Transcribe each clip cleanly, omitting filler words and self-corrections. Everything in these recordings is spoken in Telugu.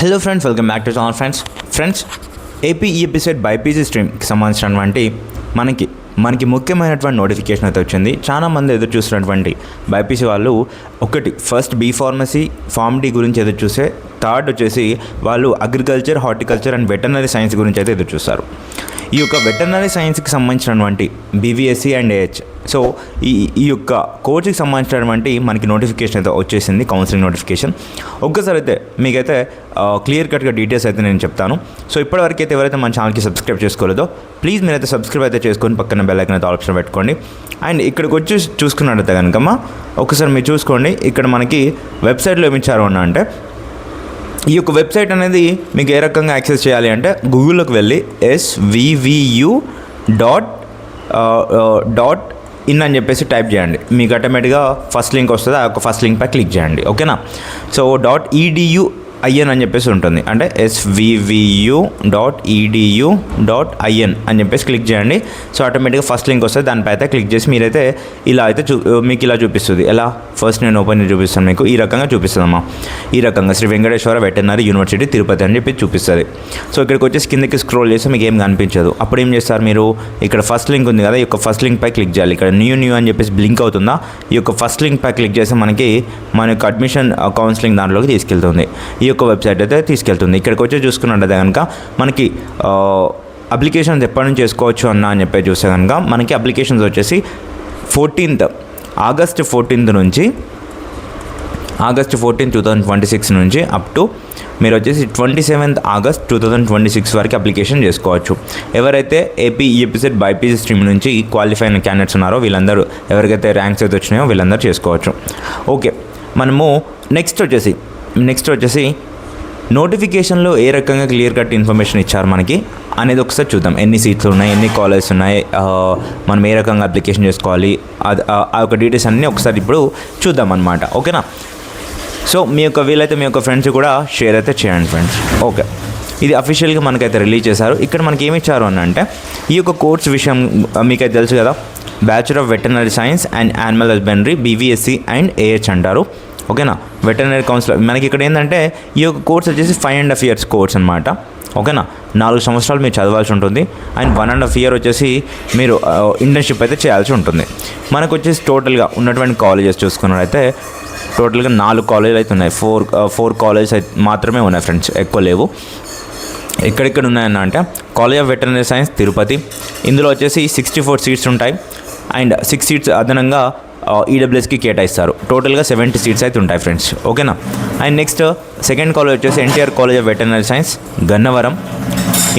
Hello friends, welcome back to channel. Friends AP EAPCET BiPC స్ట్రీమ్కి సంబంధించినటువంటి మనకి ముఖ్యమైనటువంటి నోటిఫికేషన్ అయితే వచ్చింది. చాలామంది ఎదురు చూస్తున్నటువంటి బైపీసీ వాళ్ళు ఒకటి first B pharmacy pharm D గురించి ఎదురు చూసే, థర్డ్ వచ్చేసి వాళ్ళు agriculture, horticulture and veterinary science గురించి అయితే ఎదురు చూస్తారు. ఈ యొక్క వెటర్నరీ సైన్స్కి సంబంధించినటువంటి బీవీఎస్సీ అండ్ ఏహెచ్, సో ఈ యొక్క కోర్సుకి సంబంధించినటువంటి మనకి నోటిఫికేషన్ అయితే వచ్చేసింది, కౌన్సిలింగ్ నోటిఫికేషన్. ఒక్కసారి అయితే మీకైతే క్లియర్ కట్గా డీటెయిల్స్ అయితే నేను చెప్తాను. సో ఇప్పటివరకు అయితే ఎవరైతే మన ఛానల్కి సబ్స్క్రైబ్ చేసుకోలేదో ప్లీజ్ మీరైతే సబ్స్క్రైబ్ అయితే చేసుకొని పక్కన బెల్ ఐకాన్ అయితే ఆప్షన్ పెట్టుకోండి. అండ్ ఇక్కడికి వచ్చి చూసుకున్నట్టయితే కనుకమ్మా ఒకసారి మీరు చూసుకోండి, ఇక్కడ మనకి వెబ్సైట్లో ఏమి ఇచ్చారు అన్న అంటే, ఈ యొక్క వెబ్సైట్ అనేది మీకు ఏ రకంగా యాక్సెస్ చేయాలి అంటే గూగుల్లోకి వెళ్ళి svvu.in అని చెప్పేసి టైప్ చేయండి. మీకు ఆటోమేటిక్గా ఫస్ట్ లింక్ వస్తుంది, ఆ యొక్క ఫస్ట్ లింక్పై క్లిక్ చేయండి. ఓకేనా? సో .edu.in అని చెప్పేసి ఉంటుంది, అంటే svvu.edu.in అని చెప్పేసి క్లిక్ చేయండి. సో ఆటోమేటిక్గా ఫస్ట్ లింక్ వస్తుంది, దానిపై అయితే క్లిక్ చేసి మీరైతే ఇలా అయితే మీకు ఇలా చూపిస్తుంది. ఎలా ఫస్ట్ నేను ఓపెన్ చూపిస్తాను, మీకు ఈ రకంగా చూపిస్తుందమ్మా. ఈ రకంగా శ్రీ వెంకటేశ్వర వెటర్నరీ యూనివర్సిటీ తిరుపతి అని చెప్పి చూపిస్తుంది. సో ఇక్కడికి వచ్చేసి కిందకి స్క్రోల్ చేస్తే మీకు ఏం కనిపించదు. అప్పుడు ఏం చేస్తారు మీరు, ఇక్కడ ఫస్ట్ లింక్ ఉంది కదా, ఈ యొక్క ఫస్ట్ లింక్ పై క్లిక్ చేయాలి. ఇక్కడ న్యూ అని చెప్పేసి బ్లింక్ అవుతుందా, ఈ యొక్క ఫస్ట్ లింక్ పై క్లిక్ చేస్తే మన యొక్క అడ్మిషన్ కౌన్సిలింగ్ దాంట్లోకి తీసుకెళ్తుంది. ఈ యొక్క వెబ్సైట్ అయితే తీసుకెళ్తుంది. ఇక్కడికి వచ్చి చూసుకున్నట్టయితే కనుక మనకి అప్లికేషన్స్ ఎప్పటి నుంచి చేసుకోవచ్చు అని చెప్పి చూస్తే కనుక మనకి అప్లికేషన్స్ వచ్చేసి ఆగస్ట్ 14 నుంచి ఆగస్ట్ 14, 2026 నుంచి అప్ టు మీరు వచ్చేసి 27 ఆగస్ట్ 2026 వరకు అప్లికేషన్ చేసుకోవచ్చు. ఎవరైతే ఏపీ ఈఎపిసెట్ బైపీసీ స్ట్రీమ్ నుంచి క్వాలిఫై అయిన క్యాండిడేట్స్ ఉన్నారో వీళ్ళందరూ, ఎవరికైతే ర్యాంక్స్ అయితే వచ్చినాయో వీళ్ళందరూ చేసుకోవచ్చు. ఓకే, మనము నెక్స్ట్ వచ్చేసి నోటిఫికేషన్లో ఏ రకంగా క్లియర్ కట్ ఇన్ఫర్మేషన్ ఇచ్చారు మనకి అనేది ఒకసారి చూద్దాం. ఎన్ని సీట్లు ఉన్నాయి, ఎన్ని కాలేజెస్ ఉన్నాయి, మనం ఏ రకంగా అప్లికేషన్ చేసుకోవాలి, ఆ యొక్క డీటెయిల్స్ అన్నీ ఒకసారి ఇప్పుడు చూద్దాం అన్నమాట. ఓకేనా? సో వీలైతే మీ యొక్క ఫ్రెండ్స్ కూడా షేర్ అయితే చేయండి ఫ్రెండ్స్. ఓకే, ఇది అఫీషియల్గా మనకైతే రిలీజ్ చేశారు. ఇక్కడ మనకి ఏమి ఇచ్చారు అని అంటే, ఈ యొక్క కోర్స్ విషయం మీకైతే తెలుసు కదా, bachelor of veterinary science and animal husbandry BVSc and AH అంటారు. ఓకేనా? వెటర్నరీ కౌన్సిలర్ మనకి ఇక్కడ ఏంటంటే ఈ యొక్క కోర్స్ వచ్చేసి 5.5 years కోర్స్ అనమాట. ఓకేనా? 4 సంవత్సరాలు మీరు చదవాల్సి ఉంటుంది. అండ్ 1.5 year వచ్చేసి మీరు ఇంటర్న్షిప్ అయితే చేయాల్సి ఉంటుంది. మనకు వచ్చేసి టోటల్గా ఉన్నటువంటి కాలేజెస్ చూసుకున్నట్లయితే టోటల్గా 4 కాలేజీలు అయితే ఉన్నాయి. 4 కాలేజెస్ అయితే మాత్రమే ఉన్నాయి ఫ్రెండ్స్, ఎక్కువ లేవు. ఎక్కడెక్కడ ఉన్నాయన్న అంటే college of veterinary science Tirupati, ఇందులో వచ్చేసి 64 సీట్స్ ఉంటాయి. అండ్ 6 సీట్స్ అదనంగా ఈడబ్ల్యూఎస్కి కేటాయిస్తారు. టోటల్గా 70 సీట్స్ అయితే ఉంటాయి ఫ్రెండ్స్. ఓకేనా? అండ్ నెక్స్ట్ సెకండ్ కాలేజ్ వచ్చేసి NTR college of veterinary science Gannavaram,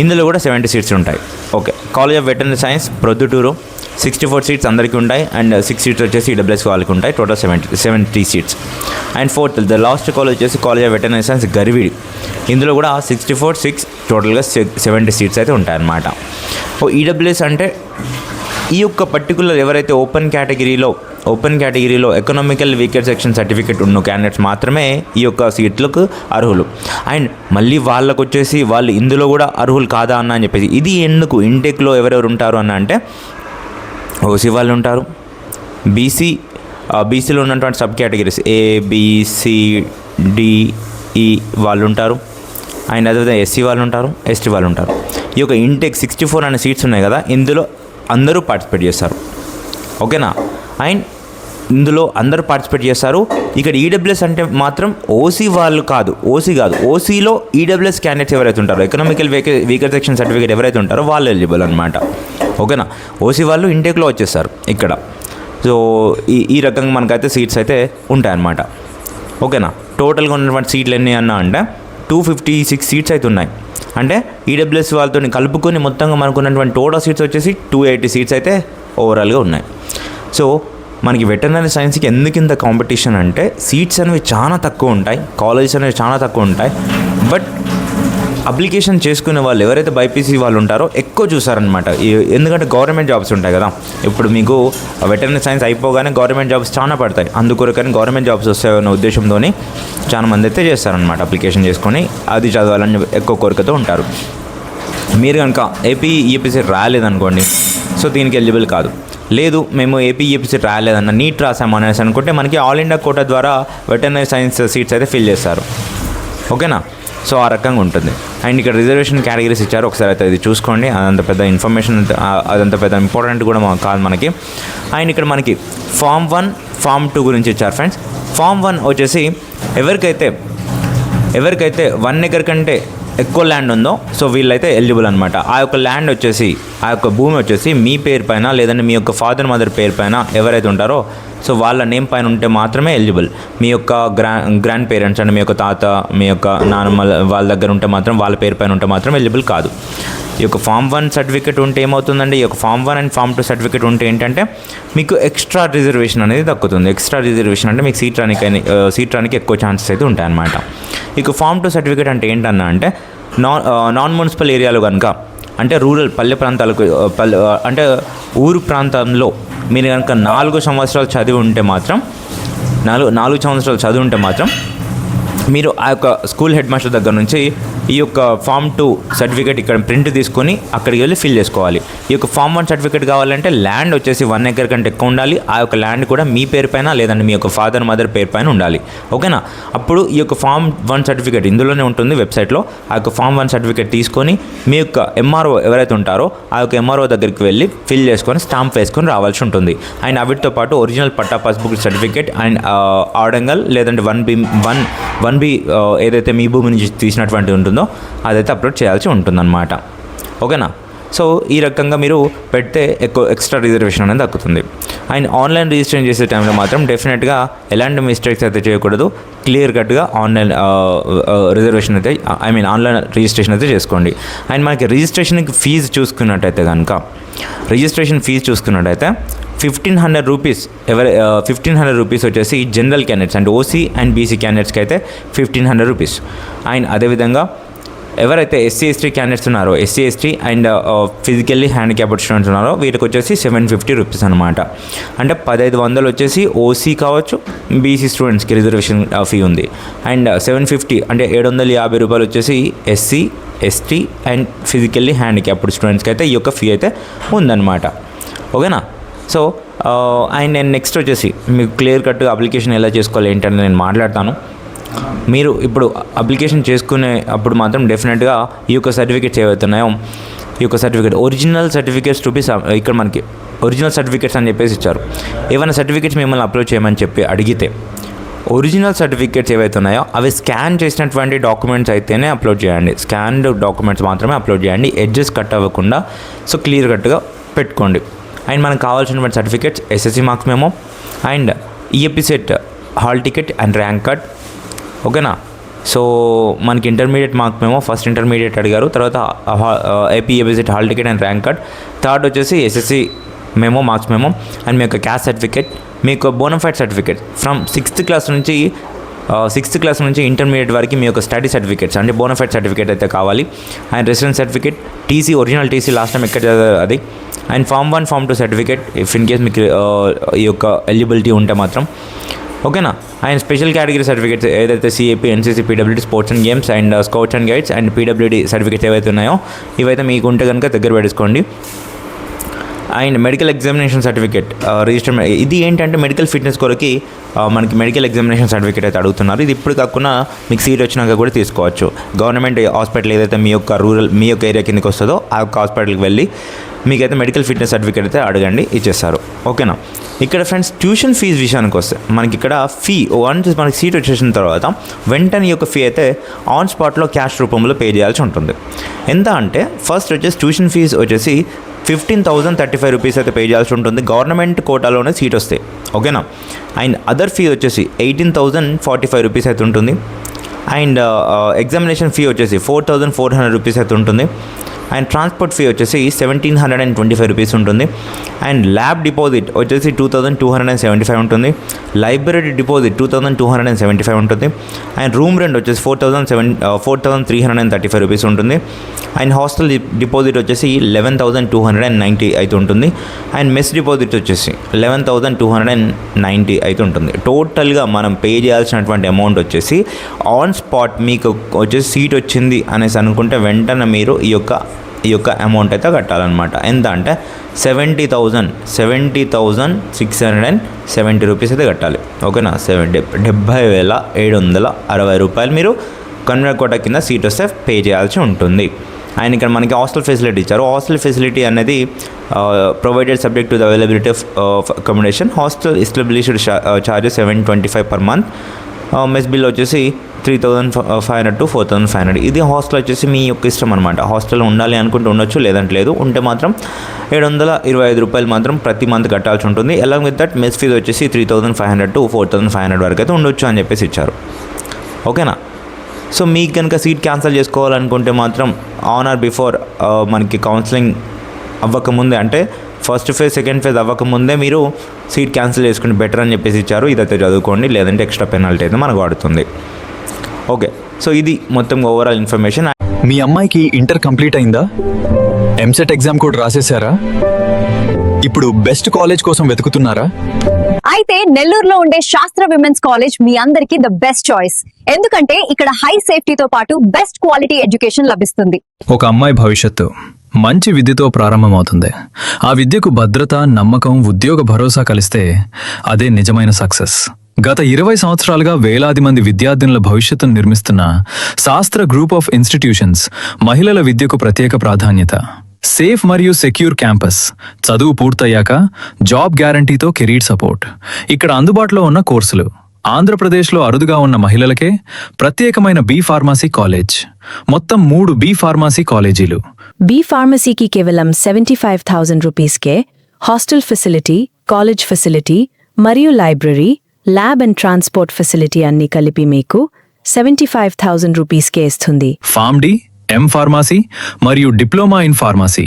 ఇందులో కూడా 70 సీట్స్ ఉంటాయి. Okay, college of veterinary science Proddatur 64 seats అందరికీ ఉంటాయి. అండ్ 6 సీట్స్ వచ్చేసి ఈడబ్ల్యూఎస్ వాళ్ళకి ఉంటాయి. Total 70 seats. And fourth the last college వచ్చేసి college of veterinary science Garividi, ఇందులో కూడా 64, 6 టోటల్గా 70 సీట్స్ అయితే ఉంటాయి అన్నమాట. ఈడబ్ల్యూఎస్ అంటే ఈ యొక్క పర్టికులర్ ఎవరైతే ఓపెన్ కేటగిరీలో ఎకనామికల్ వీకర్ సెక్షన్ సర్టిఫికేట్ ఉన్న క్యాండిడేట్స్ మాత్రమే ఈ యొక్క సీట్లకు అర్హులు. అండ్ మళ్ళీ వాళ్ళకు వచ్చేసి వాళ్ళు ఇందులో కూడా అర్హులు కాదా అని చెప్పేసి, ఇది ఎందుకు ఇంటెక్లో ఎవరెవరు ఉంటారు అన్న అంటే ఓసీ వాళ్ళు ఉంటారు, బీసీలో ఉన్నటువంటి సబ్ కేటగిరీస్ ABCDE వాళ్ళు ఉంటారు. అండ్ అదేవిధంగా ఎస్సీ వాళ్ళు ఉంటారు, ఎస్టీ వాళ్ళు ఉంటారు. ఈ యొక్క ఇంటెక్ 64 అనే సీట్స్ ఉన్నాయి కదా, ఇందులో అందరూ పార్టిసిపేట్ చేస్తారు. ఓకేనా? అండ్ ఇందులో అందరూ పార్టిసిపేట్ చేస్తారు. ఇక్కడ ఈడబ్ల్యూఎస్ అంటే మాత్రం ఓసీ కాదు. ఓసీలో ఈడబ్ల్యూఎస్ క్యాండిడేట్స్ ఎవరైతే ఉంటారో, ఎకనామికల్ వీకర్ సెక్షన్ సర్టిఫికేట్ ఎవరైతే ఉంటారో వాళ్ళు ఎలిజిబుల్ అనమాట. ఓకేనా? ఓసీ వాళ్ళు ఇంటేక్లో వచ్చేస్తారు ఇక్కడ. సో ఈ రకంగా మనకైతే సీట్స్ అయితే ఉంటాయన్నమాట. ఓకేనా? టోటల్గా ఉన్నటువంటి సీట్లు ఎన్ని అన్నా అంటే 256 సీట్స్ అయితే ఉన్నాయి. అంటే ఈడబ్ల్యూఎస్ వాళ్ళతో కలుపుకొని మొత్తంగా మనకు ఉన్నటువంటి టోటల్ సీట్స్ వచ్చేసి 280 సీట్స్ అయితే ఓవరాల్గా ఉన్నాయి. సో మనకి వెటర్నరీ సైన్స్కి ఎందుకు ఇంత కాంపిటీషన్ అంటే సీట్స్ అనేవి చాలా తక్కువ ఉంటాయి, కాలేజెస్ అనేవి చాలా తక్కువ ఉంటాయి. బట్ అప్లికేషన్ చేసుకునే వాళ్ళు ఎవరైతే బైపీసీ వాళ్ళు ఉంటారో ఎక్కువ చూసారనమాట. ఎందుకంటే గవర్నమెంట్ జాబ్స్ ఉంటాయి కదా, ఇప్పుడు మీకు వెటర్నరీ సైన్స్ అయిపోగానే గవర్నమెంట్ జాబ్స్ చాలా పడతాయి. అందుకొరకని గవర్నమెంట్ జాబ్స్ వస్తాయన్న ఉద్దేశంతో చాలా మంది అయితే చేస్తారనమాట. అప్లికేషన్ చేసుకొని అది చదవాలని ఎక్కువ కోరికతో ఉంటారు. మీరు కనుక ఏపీ ఈఎపిసెట్ రాలేదనుకోండి, సో దీనికి ఎలిజిబుల్ కాదు. లేదు మేము ఏపీ ఈఎపిసెట్ రాలేదన్న, నీట్ రాసాము అనేసి అనుకుంటే మనకి ఆల్ ఇండియా కోటా ద్వారా వెటర్నరీ సైన్స్ సీట్స్ అయితే ఫిల్ చేస్తారు. ఓకేనా? సో ఆ రకంగా ఉంటుంది. అండ్ ఇక్కడ రిజర్వేషన్ కేటగిరీస్ ఇచ్చారు, ఒకసారి అయితే ఇది చూసుకోండి. అదంత పెద్ద ఇన్ఫర్మేషన్, అదంత పెద్ద ఇంపార్టెంట్ కూడా కాదు మనకి. అండ్ ఇక్కడ మనకి ఫామ్ 1, ఫామ్ 2 గురించి ఇచ్చారు ఫ్రెండ్స్. ఫామ్ 1 వచ్చేసి ఎవరికైతే 1 acre కంటే ఎక్కువ ల్యాండ్ ఉందో సో వీళ్ళైతే ఎలిజిబుల్ అనమాట. ఆ యొక్క ల్యాండ్ వచ్చేసి, ఆ యొక్క భూమి వచ్చేసి మీ పేరు పైన లేదంటే మీ యొక్క ఫాదర్ మదర్ పేరు పైన ఎవరైతే ఉంటారో సో వాళ్ళ నేమ్ పైన ఉంటే మాత్రమే ఎలిజిబుల్. మీ యొక్క గ్రాండ్ పేరెంట్స్ అంటే మీ యొక్క తాత, మీ యొక్క నాన్నమ్మ వాళ్ళ దగ్గర ఉంటే మాత్రం, వాళ్ళ పేరు పైన ఉంటే మాత్రం ఎలిజిబుల్ కాదు. ఈ యొక్క ఫామ్ 1 సర్టిఫికేట్ ఉంటే ఏమవుతుందండి, ఈ యొక్క ఫామ్ 1 అండ్ ఫామ్ 2 సర్టిఫికేట్ ఉంటే ఏంటంటే మీకు ఎక్స్ట్రా రిజర్వేషన్ అనేది దక్కుతుంది. ఎక్స్ట్రా రిజర్వేషన్ అంటే మీకు సీట్ రానికి ఎక్కువ ఛాన్సెస్ అయితే ఉంటాయన్నమాట. ఇక ఫామ్ 2 సర్టిఫికేట్ అంటే ఏంటన్నా అంటే నాన్ మున్సిపల్ ఏరియాలో కనుక, అంటే రూరల్ పల్లె ప్రాంతాలకు అంటే ఊరు ప్రాంతంలో మీరు కనుక 4 సంవత్సరాలు చదివి ఉంటే మాత్రం 4 సంవత్సరాలు చదివి ఉంటే మాత్రం మీరు ఆ యొక్క స్కూల్ హెడ్ మాస్టర్ దగ్గర నుంచి ఈ యొక్క ఫామ్ 2 సర్టిఫికేట్ ఇక్కడ ప్రింట్ తీసుకొని అక్కడికి వెళ్ళి ఫిల్ చేసుకోవాలి. ఈ యొక్క ఫామ్ 1 సర్టిఫికేట్ కావాలంటే ల్యాండ్ వచ్చేసి 1 acre కంటే ఎక్కువ ఉండాలి. ఆ యొక్క ల్యాండ్ కూడా మీ పేరు పైన లేదంటే మీ యొక్క ఫాదర్ మదర్ పేరు పైన ఉండాలి. ఓకేనా? అప్పుడు ఈ యొక్క ఫామ్ 1 సర్టిఫికేట్ ఇందులోనే ఉంటుంది వెబ్సైట్లో. ఆ యొక్క ఫామ్ 1 సర్టిఫికేట్ తీసుకొని మీ యొక్క ఎంఆర్ఓ ఎవరైతే ఉంటారో ఆ యొక్క ఎంఆర్ఓ దగ్గరికి వెళ్ళి ఫిల్ చేసుకొని స్టాంప్ వేసుకొని రావాల్సి ఉంటుంది. అండ్ వీటితో పాటు ఒరిజినల్ పట్టా పాస్బుక్ సర్టిఫికేట్ అండ్ ఆడంగల్ లేదంటే 1B ఏదైతే మీ భూమి నుంచి తీసినటువంటి ఉంటుందో అదైతే అప్లోడ్ చేయాల్సి ఉంటుందన్నమాట. ఓకేనా? సో ఈ రకంగా మీరు పెడితే ఎక్స్ట్రా రిజర్వేషన్ అనేది దక్కుతుంది. అండ్ ఆన్లైన్ రిజిస్ట్రేషన్ చేసే టైంలో మాత్రం డెఫినెట్గా ఎలాంటి మిస్టేక్స్ అయితే చేయకూడదు. క్లియర్ కట్గా ఆన్లైన్ రిజర్వేషన్ అయితే ఆన్లైన్ రిజిస్ట్రేషన్ అయితే చేసుకోండి. అండ్ మనకి రిజిస్ట్రేషన్కి ఫీజు చూసుకున్నట్టయితే కనుక 1,500 రూపీస్ 1,500 రూపీస్ వచ్చేసి జనరల్ క్యాండిడేట్స్ అంటే ఓసీ అండ్ బీసీ క్యాండిడేట్స్కి అయితే 1,500 రూపీస్. అండ్ అదేవిధంగా ఎవరైతే ఎస్సీ క్యాండిడేట్స్ ఉన్నారో, SC and physically handicapped students ఉన్నారో వీటికి వచ్చేసి 750 రూపీస్ అనమాట. అంటే 1,500 వచ్చేసి ఓసీ కావచ్చు, బీసీ స్టూడెంట్స్కి రిజర్వేషన్ ఫీ ఉంది. అండ్ 750 అంటే 750 రూపాయలు వచ్చేసి SC, ST and physically handicapped స్టూడెంట్స్కి అయితే ఈ యొక్క ఫీ అయితే ఉందన్నమాట. ఓకేనా? సో అండ్ నేను నెక్స్ట్ వచ్చేసి మీకు క్లియర్ కట్గా అప్లికేషన్ ఎలా చేసుకోవాలి ఏంటని నేను మాట్లాడతాను. మీరు ఇప్పుడు అప్లికేషన్ చేసుకునే అప్పుడు మాత్రం డెఫినెట్గా ఈ యొక్క సర్టిఫికేట్స్ ఏవైతున్నాయో ఈ యొక్క ఒరిజినల్ సర్టిఫికేట్స్ ఇక్కడ మనకి ఒరిజినల్ సర్టిఫికేట్స్ అని చెప్పేసి ఇచ్చారు. ఏమైనా సర్టిఫికేట్స్ మిమ్మల్ని అప్లోడ్ చేయమని చెప్పి అడిగితే ఒరిజినల్ సర్టిఫికేట్స్ ఏవైతే ఉన్నాయో అవి స్కాన్ చేసినటువంటి డాక్యుమెంట్స్ అయితేనే అప్లోడ్ చేయండి. స్కాన్డ్ డాక్యుమెంట్స్ మాత్రమే అప్లోడ్ చేయండి. ఎడ్జెస్ కట్ అవ్వకుండా సో క్లియర్ కట్గా పెట్టుకోండి. అండ్ మనకు కావాల్సినటువంటి certificates SSC marks memo and EAP CET hall ticket and rank card. ఓకేనా? సో మనకి intermediate marks memo, first intermediate అడిగారు, తర్వాత AP CET hall ticket and rank card, third వచ్చేసి SSC memo marks memo and మీ యొక్క క్యాస్ట్ సర్టిఫికేట్, మీకు bonafide certificate from 6th class నుంచి ఇంటర్మీడియట్ వరకు మీ యొక్క స్టడీ సర్టిఫికేట్స్ అంటే బోనఫైడ్ సర్టిఫికేట్ అయితే కావాలి. And residence certificate, TC original TC last time ఎక్కడ చదివారు అది, and form 1 form 2 certificate if in case మీకు ఈ యొక్క ఎలిజిబిలిటీ ఉంటే మాత్రం. ఓకేనా? అండ్ స్పెషల్ కేటగిరీ సర్టిఫికేట్స్ ఏదైతే CAP, NCC, PWD, sports and games and scouts and guides and PWD certificates ఏవైతే ఉన్నాయో ఇవైతే మీకు ఉంటే కనుక దగ్గర పెట్టుకోండి. And medical examination certificate register, ఇది ఏంటంటే మెడికల్ ఫిట్నెస్ కొరకి మనకి మెడికల్ ఎగ్జామినేషన్ సర్టిఫికేట్ అయితే అడుగుతున్నారు. ఇది ఇప్పుడు కాకుండా మీకు సీట్ వచ్చినాక కూడా తీసుకోవచ్చు. గవర్నమెంట్ హాస్పిటల్ ఏదైతే మీ యొక్క ఏరియా కిందకి వస్తుందో ఆ యొక్క హాస్పిటల్కి వెళ్ళి మీకైతే మెడికల్ ఫిట్నెస్ సర్టిఫికేట్ అయితే అడగండి, ఇచ్చేస్తారు. ఓకేనా? ఇక్కడ ఫ్రెండ్స్ ట్యూషన్ ఫీజు విషయానికి వస్తే మనకి ఇక్కడ ఫీ మనకి సీట్ వచ్చేసిన తర్వాత వెంటనే ఈ యొక్క ఫీ అయితే ఆన్ స్పాట్లో క్యాష్ రూపంలో పే చేయాల్సి ఉంటుంది. ఎంత అంటే ఫస్ట్ వచ్చేసి ట్యూషన్ ఫీజు వచ్చేసి 15,035 రూపీస్ అయితే పే చేయాల్సి ఉంటుంది. గవర్నమెంట్ కోటాలోనే సీట్ వస్తాయి. ఓకేనా? అండ్ అదర్ ఫీ వచ్చేసి 18,045 రూపీస్ అయితే ఉంటుంది. అండ్ ఎగ్జామినేషన్ ఫీ వచ్చేసి 4,400 రూపీస్ అయితే ఉంటుంది. అండ్ ట్రాన్స్పోర్ట్ ఫీ వచ్చేసి 1,725 రూపీస్ ఉంటుంది. అండ్ ల్యాబ్ డిపాజిట్ వచ్చేసి 2,275 ఉంటుంది. లైబ్రరీ డిపాజిట్ 2,275 ఉంటుంది. అండ్ రూమ్ రెంట్ వచ్చేసి 4,335 రూపీస్ ఉంటుంది. అండ్ హాస్టల్ డిపాజిట్ వచ్చేసి 11,290 అయితే ఉంటుంది. అండ్ మెస్ డిపాజిట్ వచ్చేసి 11,290 అయితే ఉంటుంది. టోటల్గా మనం పే చేయాల్సినటువంటి అమౌంట్ వచ్చేసి ఆన్ స్పాట్ మీకు వచ్చేసి సీట్ వచ్చింది అనేసి అనుకుంటే వెంటనే మీరు ఈ యొక్క అమౌంట్ అయితే కట్టాలన్నమాట. ఎంత అంటే 70,670 రూపీస్ అయితే కట్టాలి. ఓకేనా? 70,760 రూపాయలు మీరు కన్వీనర్ కోటా కింద సీట్ వస్తే పే చేయాల్సి ఉంటుంది. అండ్ ఇక్కడ మనకి హాస్టల్ ఫెసిలిటీ ఇచ్చారు. హాస్టల్ ఫెసిలిటీ అనేది provided subject to the availability of accommodation. Hostel established charges $725 per month. Mess bill వచ్చేసి $3,500 to $4,500. ఇది హాస్టల్ వచ్చేసి మీ యొక్క ఇష్టం అనమాట. హాస్టల్లో ఉండాలి అనుకుంటే ఉండొచ్చు, లేదంటే లేదు. ఉంటే మాత్రం $725 మాత్రం ప్రతి మంత్ కట్టాల్సి ఉంటుంది. Along with that mess fees వచ్చేసి $3,500 to $4,500 వరకు అయితే ఉండొచ్చు అని చెప్పేసి ఇచ్చారు. ఓకేనా? సో మీకు కనుక సీట్ క్యాన్సిల్ చేసుకోవాలనుకుంటే మాత్రం ఆన్ ఆర్ బిఫోర్ మనకి కౌన్సిలింగ్ అవ్వకముందే, అంటే ఫస్ట్ ఫేజ్ సెకండ్ ఫేజ్ అవ్వకముందే మీరు సీట్ క్యాన్సిల్ చేసుకుంటే బెటర్ అని చెప్పేసి ఇచ్చారు. ఇదైతే చదువుకోండి, లేదంటే ఎక్స్ట్రా పెనాల్టీ అయితే మనకు పడుతుంది. ఓకే, సో ఇది మొత్తం ఓవరాల్ ఇన్ఫర్మేషన్. మీ అమ్మాయికి ఇంటర్ కంప్లీట్ అయిందా? ఎంసెట్ ఎగ్జామ్ కూడా రాసేసారా? ఇప్పుడు బెస్ట్ కాలేజ్ కోసం వెతుకుతున్నారా? అయితే నెల్లూరులో ఉండే శాస్త్ర విమెన్స్ కాలేజ్ మీ అందరికీ ద బెస్ట్ చాయిస్. ఎందుకంటే ఇక్కడ హై సేఫ్టీతో పాటు బెస్ట్ క్వాలిటీ ఎడ్యుకేషన్ లభిస్తుంది. ఒక అమ్మాయి భవిష్యత్తు మంచి విద్యతో ప్రారంభమవుతుంది. ఆ విద్యకు భద్రత, నమ్మకం, ఉద్యోగ భరోసా కలిస్తే అదే నిజమైన సక్సెస్. గత 20 సంవత్సరాలుగా వేలాది మంది విద్యార్థినుల భవిష్యత్తును నిర్మిస్తున్న శాస్త్ర గ్రూప్ ఆఫ్ ఇన్స్టిట్యూషన్స్ మహిళల విద్యకు ప్రత్యేక ప్రాధాన్యత. సేఫ్ మరియు సెక్యూర్ క్యాంపస్, చదువు పూర్తయ్యాక జాబ్ గ్యారంటీతో కెరీర్ సపోర్ట్. ఇక్కడ అందుబాటులో ఉన్న కోర్సులు: ఆంధ్రప్రదేశ్లో అరుదుగా ఉన్న మహిళలకే ప్రత్యేకమైన బి ఫార్మసీ కాలేజ్, మొత్తం 3 బి ఫార్మసీ కాలేజీలు. బి ఫార్మసీకి కేవలం 75,000 రూపీస్కే హాస్టల్ ఫెసిలిటీ, కాలేజ్ ఫెసిలిటీ మరియు library, lab and transport facility అన్ని కలిపి మీకు 75,000 రూపీస్కే ఇస్తుంది. ఫార్మ్ డి, ఎం ఫార్మసీ మరియు డిప్లొమా ఇన్ ఫార్మసీ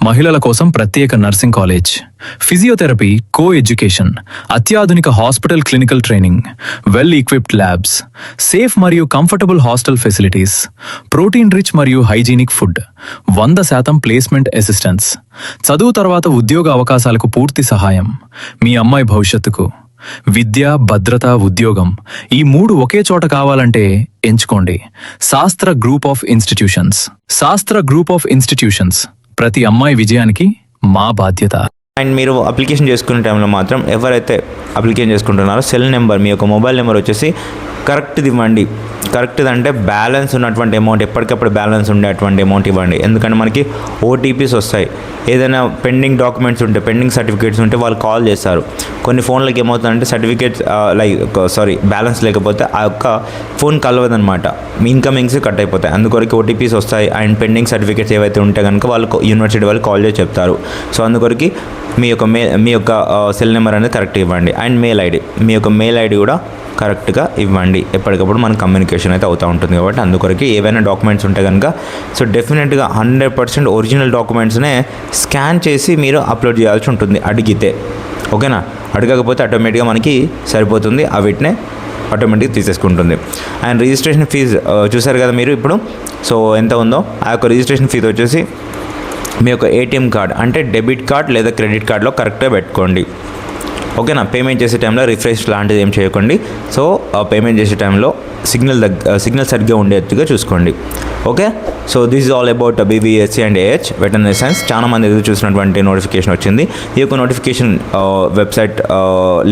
మహిళల కోసం ప్రత్యేక nursing college, physiotherapy, co education, అత్యాధునిక hospital clinical training, well equipped labs, safe మరియు comfortable hostel facilities, protein rich మరియు హైజీనిక్ ఫుడ్, 100% ప్లేస్మెంట్ అసిస్టెన్స్, చదువు తర్వాత ఉద్యోగ అవకాశాలకు పూర్తి సహాయం. మీ అమ్మాయి భవిష్యత్తుకు విద్య, భద్రత, ఉద్యోగం ఈ 3 ఒకే చోట కావాలంటే ఎంచుకోండి శాస్త్ర గ్రూప్ ఆఫ్ ఇన్స్టిట్యూషన్స్. శాస్త్ర గ్రూప్ ఆఫ్ ఇన్స్టిట్యూషన్స్, ప్రతి అమ్మాయి విజయానికి మా బాధ్యత. అండ్ మీరు అప్లికేషన్ చేసుకునే టైంలో మాత్రం ఎవరైతే అప్లికేషన్ చేసుకుంటున్నారో సెల్ నెంబర్, మీ యొక్క మొబైల్ నెంబర్ వచ్చేసి కరెక్ట్ది ఇవ్వండి. కరెక్ట్ది అంటే బ్యాలెన్స్ ఉన్నటువంటి అమౌంట్, ఎప్పటికప్పుడు బ్యాలెన్స్ ఉండేటువంటి అమౌంట్ ఇవ్వండి. ఎందుకంటే మనకి ఓటీపీస్ వస్తాయి. ఏదైనా పెండింగ్ డాక్యుమెంట్స్ ఉంటే, పెండింగ్ సర్టిఫికేట్స్ ఉంటే వాళ్ళు కాల్ చేస్తారు. కొన్ని ఫోన్లకి ఏమవుతుందంటే సర్టిఫికేట్స్ బ్యాలెన్స్ లేకపోతే ఆ యొక్క ఫోన్ కలవదనమాట, మీ ఇన్కమింగ్స్ కట్ అయిపోతాయి. అందుకొరకు ఓటీపీస్ వస్తాయి. అండ్ పెండింగ్ సర్టిఫికేట్స్ ఏవైతే ఉంటే కనుక వాళ్ళు యూనివర్సిటీ వాళ్ళు కాల్ చేసి చెప్తారు. సో అందుకొరకు మీ యొక్క సెల్ నెంబర్ అనేది కరెక్ట్ ఇవ్వండి. అండ్ మెయిల్ ఐడి, మీ యొక్క మెయిల్ ఐడి కూడా కరెక్ట్గా ఇవ్వండి. ఎప్పటికప్పుడు మన కమ్యూనికేషన్ అయితే అవుతూ ఉంటుంది కాబట్టి అందుకొరకు ఏవైనా డాక్యుమెంట్స్ ఉంటే కనుక సో డెఫినెట్గా 100% ఒరిజినల్ డాక్యుమెంట్స్నే స్కాన్ చేసి మీరు అప్లోడ్ చేయాల్సి ఉంటుంది అడిగితే. ఓకేనా? అడగకపోతే ఆటోమేటిక్గా మనకి సరిపోతుంది, వీటినే ఆటోమేటిక్గా తీసేసుకుంటుంది. అండ్ రిజిస్ట్రేషన్ ఫీజు చూసారు కదా మీరు ఇప్పుడు. సో ఎంత ఉందో ఆ యొక్క రిజిస్ట్రేషన్ ఫీజు వచ్చేసి మీ యొక్క ఏటీఎం కార్డ్ అంటే డెబిట్ కార్డ్ లేదా క్రెడిట్ కార్డ్లో కరెక్ట్గా పెట్టుకోండి. ఓకేనా? పేమెంట్ చేసే టైంలో రిఫ్రెష్ లాంటిది ఏం చేయకండి. సో పేమెంట్ చేసే టైంలో సిగ్నల్ సరిగ్గా ఉండేట్టుగా చూసుకోండి. Okay, so this is all about BBSc and AH veterinary science. చాలా మంది ఎదురు చూసినటువంటి నోటిఫికేషన్ వచ్చింది. ఈ యొక్క నోటిఫికేషన్ వెబ్సైట్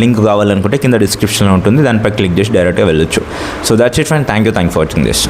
లింక్ కావాలనుకుంటే కింద డిస్క్రిప్షన్లో ఉంటుంది, దానిపై క్లిక్ చేసి డైరెక్ట్గా వెళ్ళొచ్చు. So that's it friend, thank you for watching this.